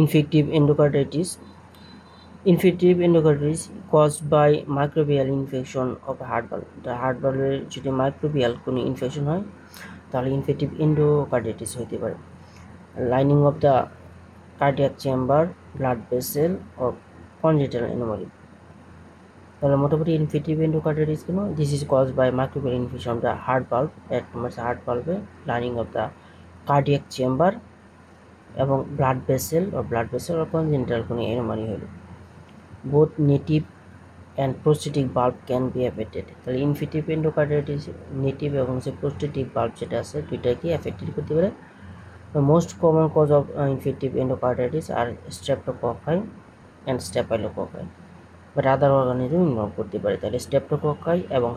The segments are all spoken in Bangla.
Infective endocarditis. Infective endocarditis caused by microbial infection of heart valve. The heart valve যদি microbial কোনো ইনফেকশন হয় তাহলে ইনফেক্টিভ এন্ডোকার্ডিটিস হতে পারে। Lining of the cardiac chamber, blood vessel or congenital anomaly। তাহলে মোটামুটি ইনফেক্টিভ এন্ডোকার্ডিটিস কেন? This is cause by microbial infection of the heart valve, এক নম্বর হার্ট ভালভে lining of the cardiac chamber এবং ব্লাড ভেসেল or congenital কোনো অ্যানোমালি হলো। Both native and prosthetic valve can be affected. তাহলে ইনফেক্টিভ এন্ডোকার্ডিটিস নেটিভ এবং প্রোস্টেটিক ভালভ যেটা আছে দুইটাকে অ্যাফেক্টেড করতে পারে। The most common cause of infective endocarditis are streptococci and staphylococci, but other organism involve করতে পারে। তাহলে স্ট্রেপ্টোকক্কাই এবং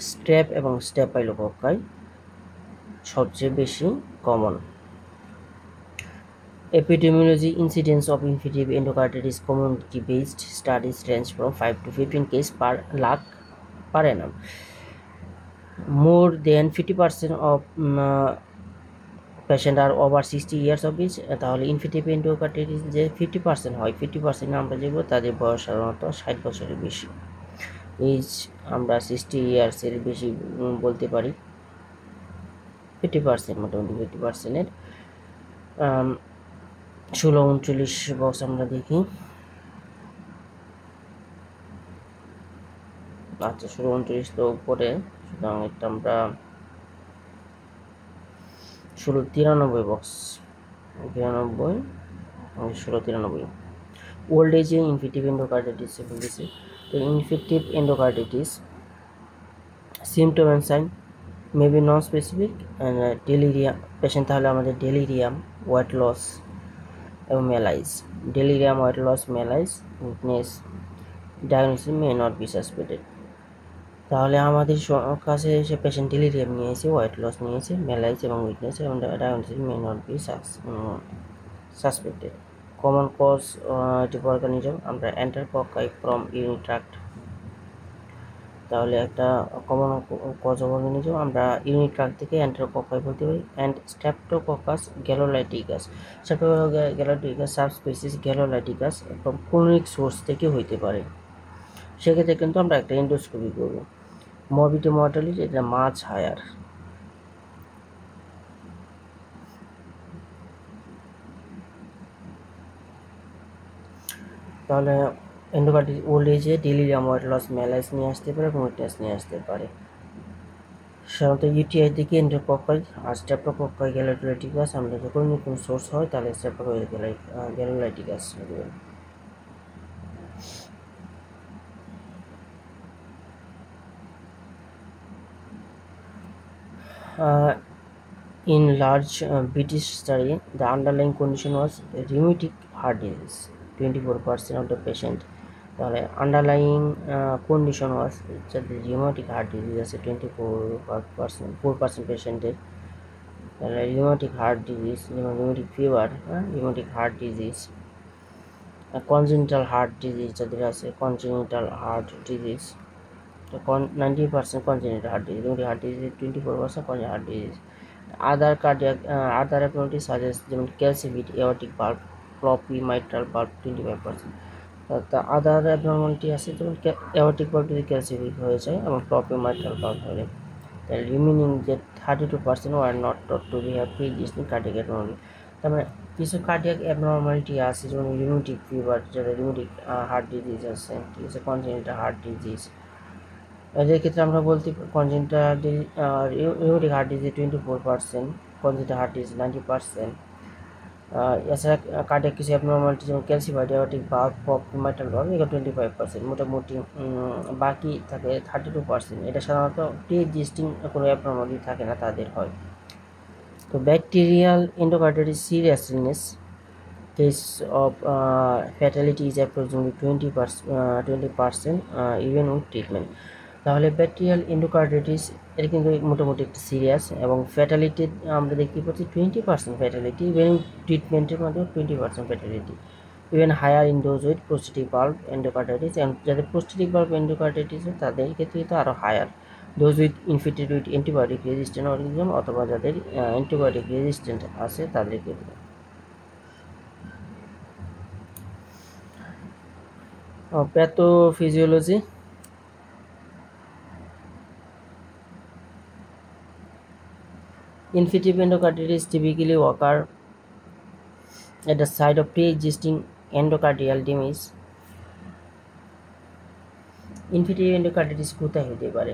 স্ট্রেপ এবং স্ট্যাফাইলোকক্কাই সবচেয়ে বেশি common. Epidemiology, incidence of infective endocarditis community-based studies range from 5 to 15 cases per lakh per annum. More than 50% of patient are over 60 years of age. তাহলে ইনফেক্টিভ এন্ডোকার্ডিটিস যে 50% হয়, 50% আমরা যেগুলো তাদের বয়স সাধারণত 60 বছরের বেশি। এজ আমরা 60 ইয়ার্সের বেশি বলতে পারি। 50% মোটামুটি 50%-এর 16-39 বক্স আমরা দেখি। আচ্ছা 16-39 তো উপরে, সুতরাং এটা আমরা 16-93 বক্স, 16-93। ওল্ড এজে ইনফেক্টিভ এন্ডোকার্ডিটিস বলেছে। তো infective endocarditis symptom and sign may be non specific and delirium patient, তাহলে আমাদের ডেলিরিয়াম, ওয়েট লস এবং malaise. Delirium, weight loss, malaise, weakness, diagnosis may not be suspected. তাহলে আমাদের কাছে এসে পেশেন্ট ডেলিরিয়াম নিয়েছে, ওয়েট লস নিয়েছে, মেলাইজ এবং উইকনেস এবং diagnosis may not be suspected. Common causative organism আমরা এন্টারকক্কাই ফ্রম ইউরিনারি ট্র্যাক্ট। তাহলে একটা কমন কজ অফ অর্গানিজম আমরা ইউরিনারি ট্র্যাক্ট থেকে এন্টারকক্কাই বলতে পারি। And streptococcus gallolyticus, gallolyticus subspecies gallolyticus from colonic source থেকে হইতে পারে। সেক্ষেত্রে কিন্তু আমরা একটা এন্ডোস্কোপি করব। মরবিডিটি মর্টালিটি এটা মাছ হায়ার। তাহলে এন্ডোকার্ডিটিস ওল্ড এজে ডেলিরিয়াম, ওয়েট লস, মেলাইস নিয়ে আসতে পারে এবং উইকনেস নিয়ে আসতে পারে। সাধারণত ইউটিআই থেকে এন্টারকক্কাই আর স্ট্রেপ্টোকক্কাই গ্যালোলাইটিকাস, আমরা যখন নতুন সোর্স হয় তাহলে স্ট্রেপ্টোকক্কাই গ্যালোলাইটিকাস দেবেন। In large British study, the underlying condition was rheumatic heart disease, 24% of the patient. তাহলে আন্ডারলাইং কন্ডিশন ওয়াজ যাদের রিউমেটিক হার্ট ডিজিজ আছে 4% পেশেন্টের। তাহলে rheumatic heart disease, rheumatic fever, rheumatic heart disease, congenital heart disease যাদের আছে, congenital heart disease 90% congenital heart disease, rheumatic heart disease 24% congenital heart disease. Other cardiac other abnormalities such as যেমন calcified aortic valve, floppy mitral valve 25%। তা আদার অ্যাবনর্মালিটি আছে যেমন এওর্টিক ভালভ যদি ক্যালসিফিক হয়ে যায় এবং ফ্লপি মাইট্রাল ভালভ হলে। তাহলে রিমেনিং যে 32% were not thought to be have pre-existing cardiac abnormality. তার মানে কিছু কার্ডিয়াক অ্যাবনর্মালিটি আছে যেমন রিউমেটিক ফিভার, যেটা রিউমেটিক হার্ট ডিজিজ আছে, ঠিক আছে, কনজেনিটাল হার্ট ডিজিজ। এদের ক্ষেত্রে আমরা বলতে congenital rheumatic heart disease 24%, congenital heart disease 90%। এছাড়া কার্ডিয়াক কিছু অ্যাবনর্মালিটি যেমন calcified aortic valve, floppy mitral valve এগুলো 25%। মোটামুটি বাকি থাকে 32%। এটা সাধারণত প্রি-এক্সিস্টিং কোনো অ্যাবনর্মালিটি থাকে না, তাদের হয়। তো bacterial endocarditis serious illness case of fatality is approximately 20% even with treatment. তাহলে ব্যাকটেরিয়াল এন্ডোকার্ডিটিস এটা কিন্তু মোটামুটি একটু সিরিয়াস এবং ফ্যাটালিটি আমরা দেখতে পাচ্ছি 20% ফ্যাটালিটি, ইভেন ট্রিটমেন্টের মধ্যেও 20% fatality, even higher in those with prosthetic valve endocarditis. এবং যাদের প্রোস্টেটিক ভালভ এন্ডোকার্ডিটিস তাদের ক্ষেত্রে তো আরও higher, Those with infected with antibiotic resistant organism অথবা যাদের অ্যান্টিবায়োটিক রেজিস্ট্যান্ট আছে তাদেরকে দেবে। Pathophysiology. Infective endocarditis typically occur at the site of pre-existing endocardial damage. Infective endocarditis কোথায় হতে পারে?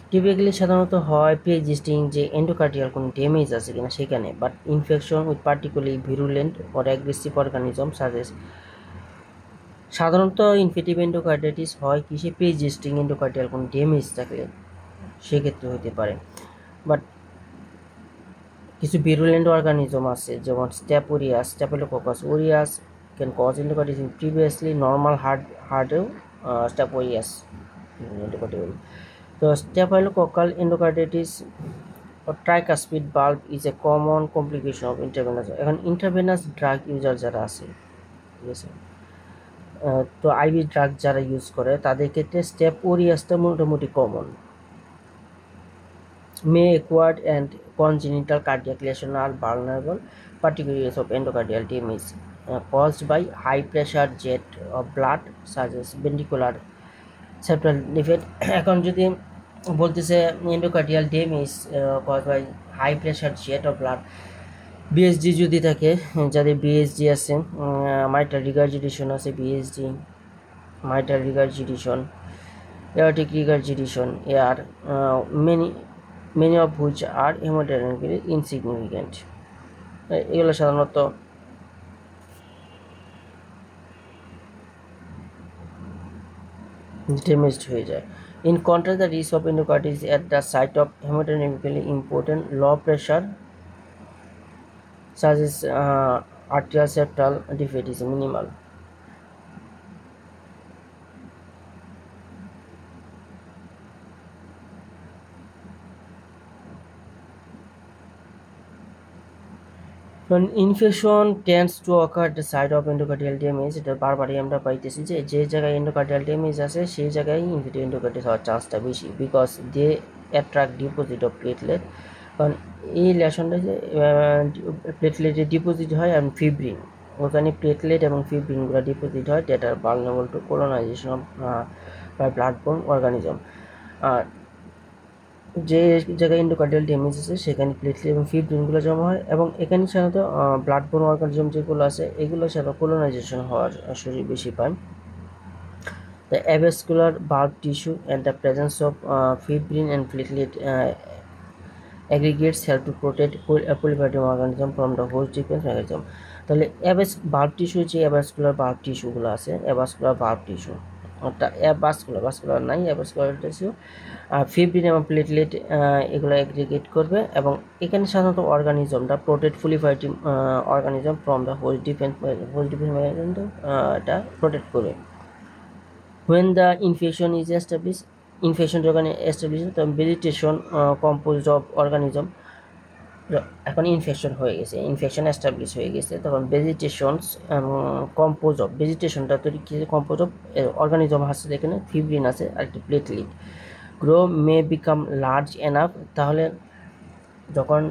টিপিক্যালি সাধারণত হয় প্রি এক্সিস্টিং যে এন্ডোকার্ডিয়াল কোনো ড্যামেজ আছে কিনা সেখানে, but infection with particularly virulent or aggressive organism সাজেস। সাধারণত ইনফেক্টিভ এন্ডোকার্ডিটিস হয় কিসে? প্রি এক্সিস্টিং এন্ডোকার্ডিয়াল কোনো ড্যামেজ থাকলে সেক্ষেত্রে হতে পারে। বাট কিছু ভিরুলেন্ট অর্গানিজম আছে যেমন staph aureus, staphylococcus aureus can cause endocarditis in previously normal হার্টেও স্ট্যাপোরিয়াস এন্ডোকার্ডিয়াল। তো staphylococcal endocarditis or tricuspid valve is a common complication of intravenous। এখন ইন্ট্রাভেনাস ড্রাগ ইউজার যারা আছে, ঠিক আছে, তো আইভি ড্রাগ যারা ইউজ করে তাদের ক্ষেত্রে স্ট্যাপোরিয়াসটা মোটামুটি common. May acquired and congenital cardiac lesion are vulnerable, particularly of endocardial damage caused by high pressure jet of blood such as ventricular septal defect। এখন যদি বলতেছে endocardial damage caused by high pressure jet of blood, VSD যদি থাকে, যাদের বিএসডি আছে, মাইটাল রিগার্জিটেশন আছে, VSD mitral regurgitation, aortic regurgitation, এয়ার many of which are hemodynamically insignificant। এগুলো সাধারণত ড্যামেজড হয়ে যায়। In contrast, the risk of endocarditis at the site of hemodynamically important low pressure such as arterial septal defect is minimal। When infection tends to occur at the site of endocardial damage, এটা বারবারই আমরা পাইতেছি যে যে জায়গায় এন্ডোকার্ডিয়াল ড্যামেজ আছে সেই জায়গায় ইনফেক্টিভ এন্ডোকার্ডিটিস হওয়ার চান্সটা বেশি, because they attract deposit of platelet. কারণ এই লেশনটা যে প্লেটলেটের ডিপোজিট হয় এবং ফিব্রিন, ওখানে প্লেটলেট এবং ফিব্রিনগুলো ডিপোজিট হয়, that are vulnerable to colonization of by bloodborne organism. আর যে জায়গায় এন্ডোকার্ডিয়াল ড্যামেজ আছে সেখানে প্লেটলেট এবং ফিব্রিনগুলো জমা হয়, এবং এখানে সাধারণত ব্লাডবোর্ন অর্গানিজম যেগুলো আছে এগুলো সাধারণত কোলোনাইজেশন হওয়ার শরীর বেশি পায়। The avascular valve tissue and the presence of fibrin and platelet aggregates help to protect polyphyletic organism from the host defense mechanism। তাহলে ভালভ টিস্যু, যে অ্যাভাসকুলার ভালভ টিস্যুগুলো আছে, অ্যাভাসকুলার ভালভ টিস্যু, ভাস্কুলার নাই, অ্যাভাসকুলার টিস্যু, ফিব্রিন এবং প্লেটলেট এগুলো অ্যাগ্রিগেট করবে, এবং এখানে সাধারণত অর্গানিজমটা protect fully fighting organism from the host defence mechanism, এটা প্রোটেক্ট করবে। When the infection is established, infection যখন এস্টাবলিশ হয় তখন ভেজিটেশন কম্পোজড অফ অর্গানিজম, এখন ইনফেকশন হয়ে গেছে, ইনফেকশন এস্টাবলিশ হয়ে গেছে, তখন ভেজিটেশনস কম্পোজ অফ, ভেজিটেশনটা তৈরি কিছু কম্পোজ অফ অর্গানিজম আছে, যেখানে ফিব্রিন আছে আর একটি প্লেটলেট। গ্রো মে বিকাম লার্জ এনাফ, তাহলে যখন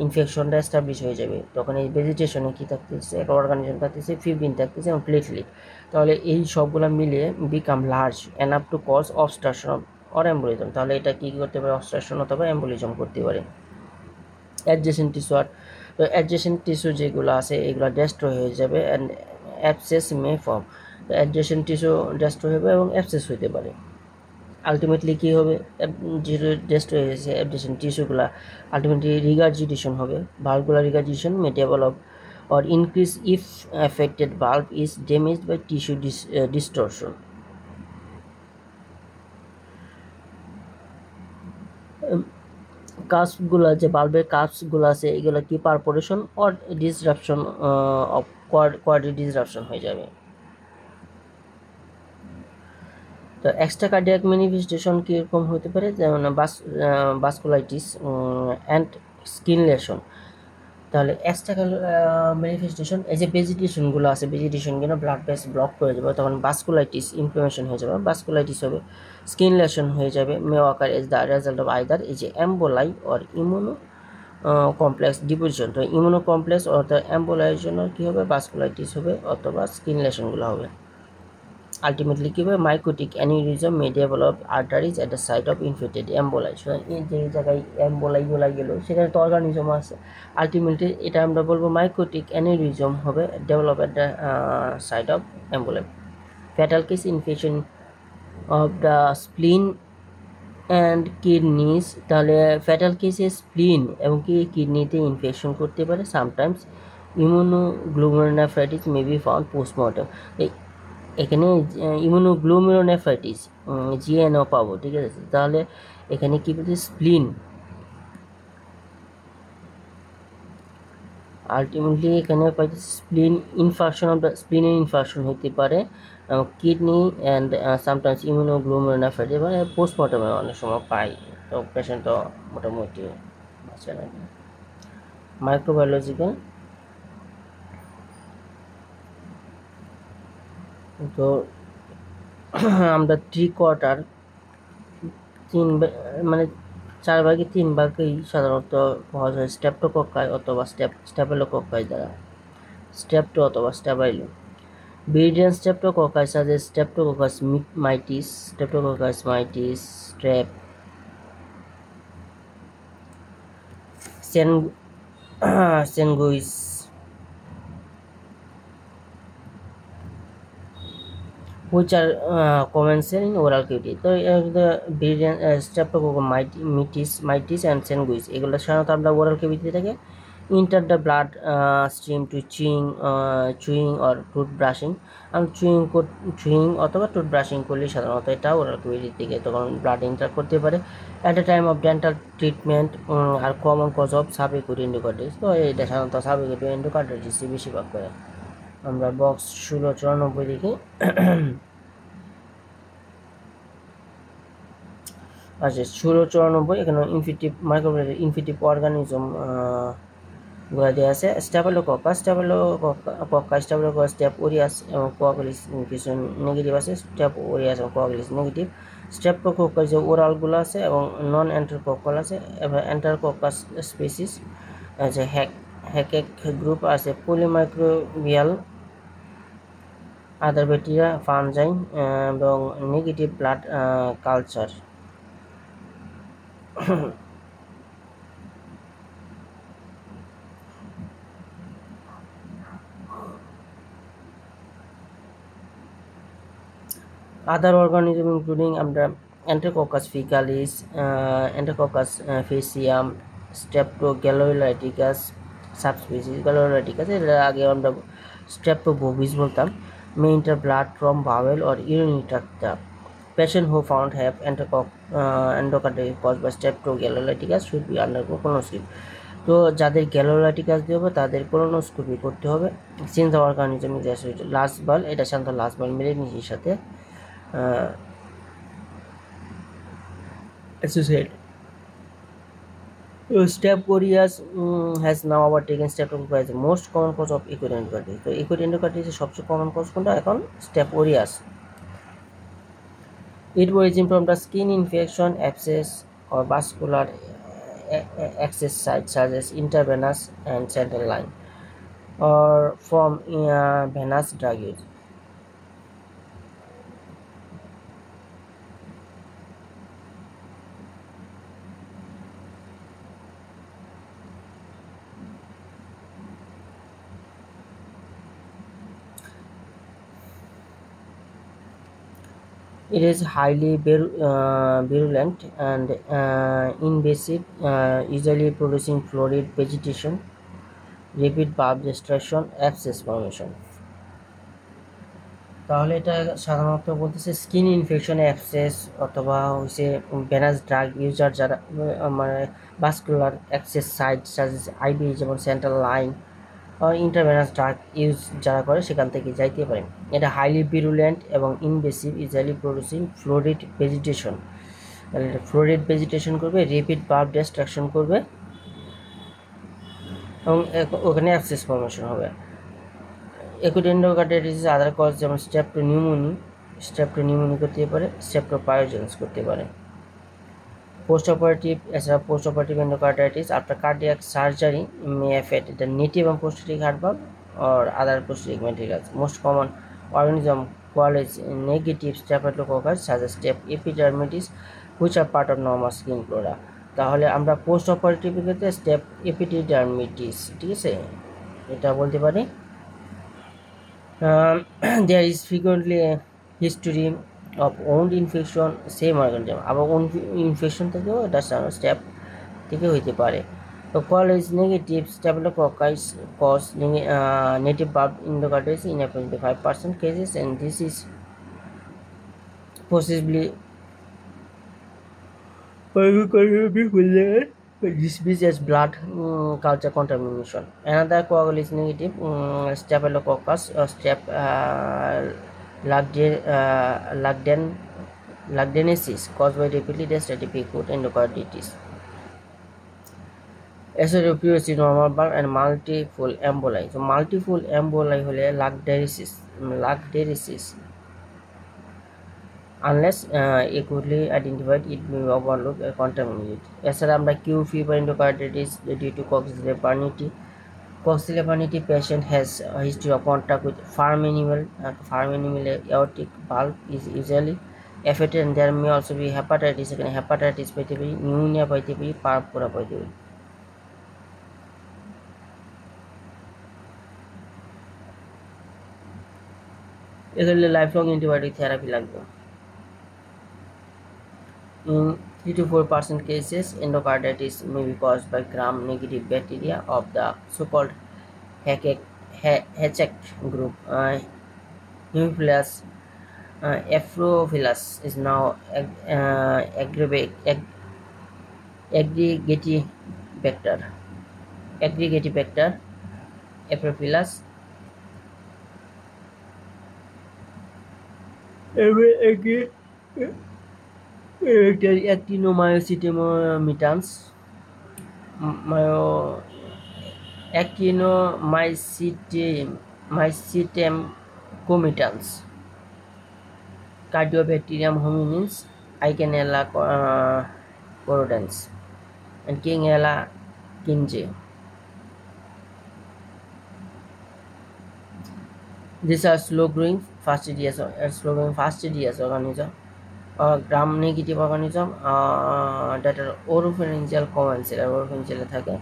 ইনফেকশনটা এস্টাবলিশ হয়ে যাবে তখন এই ভেজিটেশনে কী থাকতেছে, একটা অর্গানিজম থাকতেছে, ফিব্রিন থাকতেছে এবং প্লেটলেট, তাহলে এই সবগুলো মিলিয়ে become large enough to cause obstruction or embolism, তাহলে এটা কী করতে পারে? অবস্ট্রাকশন অথবা এম্বোলিজম করতে পারে। অ্যাডজেসেন্ট টিস্যু, আর তো অ্যাডজেসেন্ট টিস্যু যেগুলো আছে এগুলো ডেস্ট্রয় হয়ে যাবে and abscess May form, adjacent tissue destroy হবে এবং অ্যাবসেস হতে পারে। আলটিমেটলি কী হবে? যেহেতু ডেস্ট্রয় হয়ে গেছে অ্যাডজেসেন্ট টিস্যুগুলো, আলটিমেটলি রিগার্জিটেশন হবে, valvular regurgitation May develop or increase if affected valve is damaged by tissue distortion। কাস্পগুলো, যে বাল্বের কাস্পগুলো আছে এগুলো কি perforation or disruption of chordae disruption হয়ে যাবে। তো এক্সট্রা কার্ডিয়াক ম্যানিফেস্টেশন কীরকম হতে পারে? যেমন ভাস্কুলাইটিস অ্যান্ড স্কিন লেশন। তাহলে এক্সট্রাকাল ম্যানিফেস্টেশন, এই যে ভেজিটেশনগুলো আছে, ভেজিটেশনগুলো ব্লাড ভেস ব্লক করে যাবে, তখন ভাস্কুলাইটিস ইনফ্লামেশন হয়ে যাবে, ভাস্কুলাইটিস হবে, স্কিন লেশন হয়ে যাবে। মেওয়াকার is the result of either এই যে emboli or immuno complex deposition. তো ইমিউনো কমপ্লেক্স অর্থাৎ এম্বোলাইয়ের জন্য কী হবে, ভাস্কুলাইটিস হবে অথবা স্কিন লেশনগুলো হবে। আলটিমেটলি কী হবে, mycotic aneurysm may develop arteries at the site of infected emboli. সুতরাং এই যে জায়গায় এম্বোলাই গেল সেখানে তো অর্গানিজম আছে, আলটিমেটলি এটা আমরা বলবো মাইকোটিক অ্যানিউরিজম হবে develop at the site of emboli. Fatal case infection of the spleen and kidneys, তাহলে ফ্যাটাল কেসে স্প্লিন এবং কি কিডনিতে ইনফেকশন করতে পারে। Sometimes immunoglomerulonephritis may be found postmortem. এখানে ইমিউনোগ্লোমেরুলোনেফ্রাইটিস জিএনও পাবো, ঠিক আছে। তাহলে এখানে কি বলছে, স্প্লিন, আলটিমেটলি এখানে পাইছে স্প্লিন ইনফাকশন অফ দ্য স্প্লিনের ইনফাকশন হতে পারে, কিডনি অ্যান্ড সামটাইমস ইমিউনোগ্লোমেরুলোনেফ্রাইটিস, মানে পোস্টমর্টমে অনেক সময় পাই, তো পেশেন্ট তো মোটামুটি বাঁচে না। মাইক্রোবায়োলজিক্যাল, তো আমরা 3/4 মানে 4/3 সাধারণত পাওয়া যায় স্ট্রেপ্টোকক্কাই অথবা স্ট্যাফিলোকক্কাই দ্বারা, স্ট্রেপ্টো অথবা স্ট্যাবাইলো। Viridian streptococcus such as Streptococcus mitis, Streptococcus mitis, strep, Senguis, which are commensal in oral cavity. তো the Viridian Streptococcus mitis and Senguis এগুলো সাধারণত আমরা ওরাল ক্যাভিটি থেকে enter the blood stream to chewing or toothbrushing, আমি চুইং অথবা টুথব্রাশিং করলে সাধারণত এটা ওরাল ক্যাভিটি থেকে তখন ব্লাড এন্টার করতে পারে। At the time of dental treatment are common cause of subacute endocarditis, তো এটা সাধারণত সাবএকুট এন্ডোকার্ডিটিস বেশিরভাগ করে। আমরা বক্স 1694 দেখি। আচ্ছা 1694 এখানে ইনফিটিভ মাইক্রোবায়োলজি ইনফিটিভ অর্গানিজম গুলা দেওয়া আছে। স্ট্যাফিলোকক্কাস স্ট্যাপ ওরিয়াস এবং কোয়াগুলিস কিছু নেগেটিভ আছে, স্ট্যাপ ওরিয়াস এবং কোয়াগুলিস নেগেটিভ। স্ট্রেপ্টোকক্কাস যে ওরালগুলো আছে এবং নন এন্টারকক্কাল আছে, এবং এন্টারকক্কাস স্পিসিস আছে, হ্যাকেক গ্রুপ আছে, পলিমাইক্রোবিয়াল, আদার ব্যাকটেরিয়া, ফানজাই এবং negative blood culture. Other organisms including Enterococcus faecalis, Enterococcus faecium, Streptogalloleuticus subspecies, Galloleuticus এর আগে আমরা Streptobovis বলতাম, may enter blood from bowel or urinary tract. Patient who found have endocarditis caused by Streptogalloleuticus should be undergo colonoscopy. তো যাদের গ্যালোলাইটিকাস দিয়ে হবে তাদের কোলোনোস্কোপি করতে হবে। Since the organism is last bowel, এটা সাধারণত লাস্ট বাল মেলেনিসের সাথে associated. Staph aureus has now overtaken Streptococcus as the most common cause of acute endocarditis. তো acute endocarditis সবচেয়ে কমন কজ কোনটা এখন? Staph aureus. It originates from the skin infection, abscess or vascular access sites such as intravenous and central line, or from venous drug use. It is highly virulent and invasive, usually producing florid vegetation, rapid bulb destruction, abscess formation. তাহলে এটা সাধারণত বলতেছে স্কিন ইনফেকশন, অ্যাবসেস অথবা হচ্ছে ভেনাস ড্রাগ ইউজার যারা, মানে ভাস্কুলার অ্যাক্সেস সাইট আইবি যেমন central line, intravenous drug use যারা করে সেখান থেকে যাইতে পারে। এটা হাইলি ভিরুলেন্ট এবং invasive, easily producing florid vegetation, florid vegetation করবে, রেপিড বাল্ব ডিস্ট্রাকশন করবে, এবং ওখানে অ্যাবসেস ফর্মেশন হবে। অ্যাকুট এন্ডোকার্ডাইটিস আদার কজ যেমন স্ট্রেপ্টোনিউমোনি করতে পারে, স্ট্রেপ্টোপায়োজেন্স করতে পারে। পোস্ট অপারেটিভ, এছাড়া post operative endocarditis after cardiac surgery may affect the native এবং prosthetic heart valve or other prosthetic materials. Most common organism Qualis negative Staphylococcus such as staph epidermidis which are part of normal skin flora. তাহলে আমরা পোস্ট অপারেটিভ ক্ষেত্রে স্টেপ এপিডিডার্মিটিস, ঠিক আছে, এটা বলতে পারি। There is frequently a history of wound infection same organism, আবার wound infection থেকেও এটা স্টেপ থেকে হইতে পারে। তো college negative Staphylococcus cause native bulb endocarditis in approximately 5% cases, and this is possibly disease as blood culture contamination. Another coagul is negative staphylococcus strep lagdanesis caused by repeatedly destructive acute endocarditis. SRPS is normal bulb and multiple emboli. So multiple emboli হলে lagderisis. Unless acutely identified, it may be overlooked or contaminated. এছাড়া আমরা Q fever endocarditis due to coxsackie perniti. Coxsackie perniti patient has a history of contact with farm animal. Farm animal aortic valve is usually affected, and there may also be hepatitis. এখানে hepatitis পাইতে পারি, pneumonia পাইতে পারি, পারপোরা পাইতে পারি। এগুলো লাইফলং অ্যান্টিবায়োটিক থেরাপি লাগবে। In 3 to 4% cases, endocarditis may be caused by gram-negative bacteria of the so-called HEC group. Haemophilus Ephrophilus is now aggregative vector. Ephrophilus actinomycetemmitans actinomycetemcomitans, Cardiobacterium hominis, Eikenella corrodens, and Kingella kinje. These are slow-growing fastidious organism, gram-negative organism that are oropharyngeal commensal থাকে,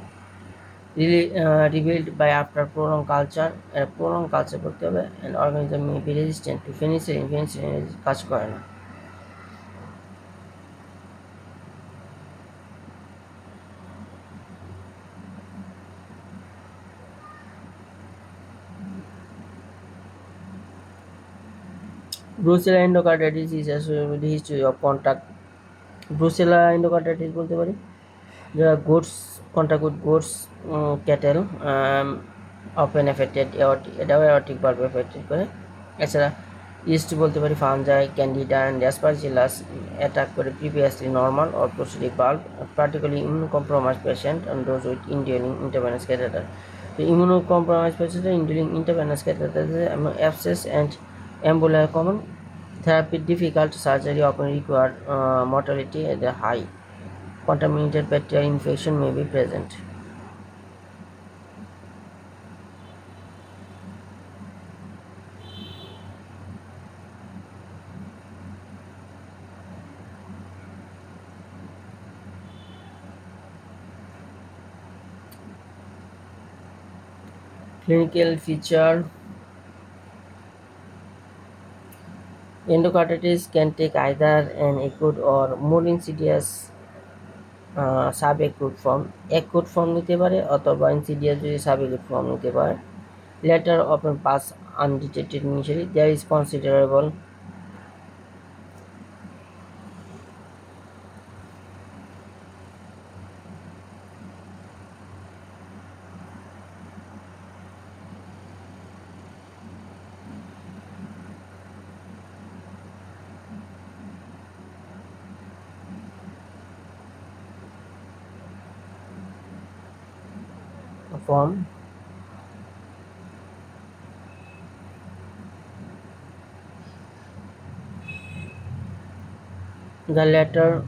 revealed by after prolonged culture. Prolonged culture করতে হবে, and organism may be resistant to penicillin কাজ করে না। Brucella endocarditis is associated with the history of contact. Brucella endocarditis বলতে পারি যারা goats contact with goats, cattle often affected aortic valve affected করে। এছাড়া yeast বলতে পারি fungi, candida and aspergillus attack করে previously normal or prosthetic valve, particularly immunocompromised patient and those with indwelling intravenous catheter. The immunocompromised patient indwelling intravenous catheter abscess and emboli are common. Therapy difficult, surgery often require, mortality at a high. Contaminated bacterial infection may be present. Clinical feature: endocarditis can take either an acute or more insidious sub-acute form. Acute form নিতে পারে অথবা insidious যদি sub-acute form নিতে পারে। Latter often pass undetected initially. There is considerable from the latter